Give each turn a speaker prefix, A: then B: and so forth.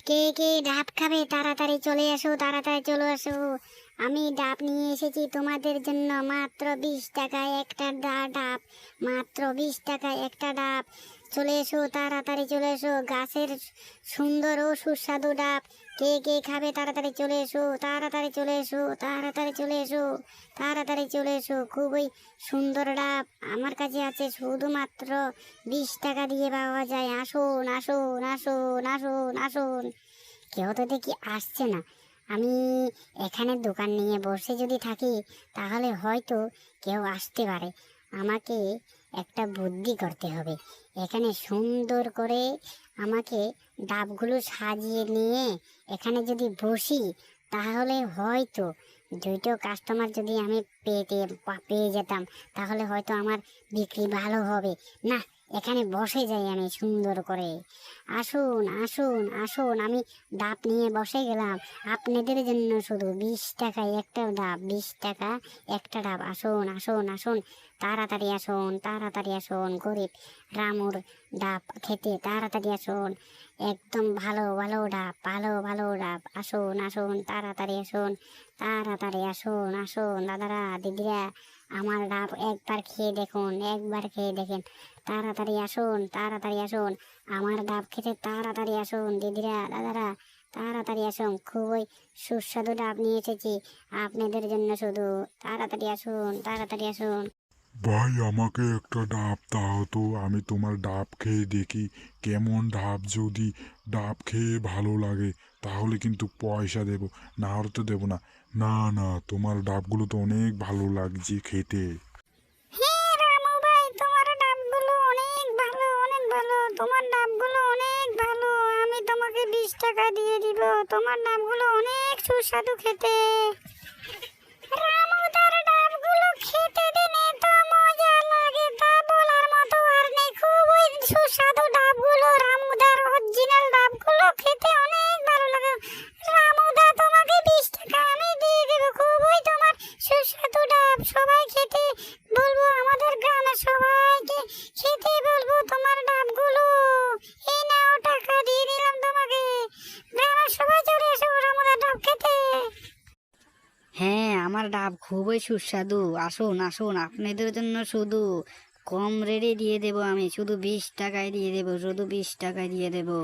A: কে কে ডাব খাবে তাড়াতাড়ি চলে আসো, তাড়াতাড়ি চলে আসো। আমি ডাব নিয়ে এসেছি তোমাদের জন্য, মাত্র 20 টাকায় একটা ডাব, মাত্র 20 টাকায় একটা ডাব। চলে এসো, তাড়াতাড়ি চলে এসো, গাছের সুন্দর ও সুস্বাদু ডাব। কে কে খাবে তাড়াতাড়ি চলে এসো, তাড়াতাড়ি চলে এসো, তাড়াতাড়ি চলে এসো, তাড়াতাড়ি চলে এসো। খুবই সুন্দর ডাব আমার কাছে আছে, শুধুমাত্র 20 টাকা দিয়ে পাওয়া যায়। আসুন আসুন আসুন আসুন আসুন। কেউ তো দেখি আসছে না। আমি এখানে দোকান নিয়ে বসে যদি থাকি তাহলে হয়তো কেউ আসতে পারে। আমাকে একটা বুদ্ধি করতে হবে। এখানে সুন্দর করে আমাকে ডাবগুলো সাজিয়ে নিয়ে এখানে যদি বসি তাহলে হয়তো দুইটো কাস্টমার যদি আমি পেয়ে যেতাম তাহলে হয়তো আমার বিক্রি ভালো হবে। না, এখানে বসে যাই আমি সুন্দর করে। আসুন আসুন আসুন, আমি ডাব নিয়ে বসে গেলাম আপনাদের জন্য, শুধু 20 টাকায় একটা ডাব, 20 টাকা একটা ডাব। আসুন আসুন আসুন, তাড়াতাড়ি আসুন, তাড়াতাড়ি আসুন। গরিব রামুর ডাব খেতে তাড়াতাড়ি আসুন। একদম ভালো ভালো ডাব, ভালো ভালো ডাব। আসুন আসুন, তাড়াতাড়ি আসুন, তাড়াতাড়ি আসুন। আসুন দাদারা দিদিরা, আমার ডাব একবার খেয়ে দেখুন, একবার খেয়ে দেখেন। তাড়াতাড়ি আসুন, তাড়াতাড়ি আসুন, আমার ডাব খেতে তাড়াতাড়ি আসুন। দিদিরা দাদারা তাড়াতাড়ি আসুন, খুবই সুস্বাদু ডাব নিয়ে এসেছি আপনাদের জন্য, শুধু তাড়াতাড়ি আসুন, তাড়াতাড়ি আসুন।
B: ভাই, আমাকে একটা ডাব দাও তো, আমি তোমার ডাব খেয়ে দেখি কেমন ডাব। যদি ডাব খেয়ে ভালো লাগে তাহলে কিন্তু পয়সা দেব, না হলে তো দেবো না। না না, তোমার ডাবগুলো তো অনেক ভালো লাগছে খেতে।
A: হ্যাঁ রামু ভাই, তোমার ডাবগুলো অনেক ভালো, অনেক ভালো, তোমার ডাবগুলো অনেক ভালো। আমি তোমাকে 20 টাকা দিয়ে দিব, তোমার ডাবগুলো অনেক সুস্বাদু খেতে। রামু, তার ডাবগুলো খেতে দিন, এত মজা লাগে তা বলার মতো আর নেই। খুবই সুস্বাদু ডাবগুলো, রামুদার অরিজিনাল ডাবগুলো খেতে অনেক ভালো লাগে। রামুদা, তোমাকে 20 টাকা আমি দিয়ে দেবো। খুবই তোমার সুস্বাদু ডাব, সবাই খেতে বলবো, আমাদের গ্রামের সবাইকে খেতে বলবো তোমার ডাবগুলো। এই নাও, টাকা দিয়ে দিলাম তোমাকে। গ্রামের সবাই চলে এসো রামুদার ডাব খেতে।
C: হ্যাঁ, আমার ডাব খুবই সুস্বাদু। আসুন আসুন, আপনাদের জন্য শুধু কম রেটে দিয়ে দেবো আমি, শুধু 20 টাকায় দিয়ে দেবো, শুধু 20 টাকায় দিয়ে দেবো।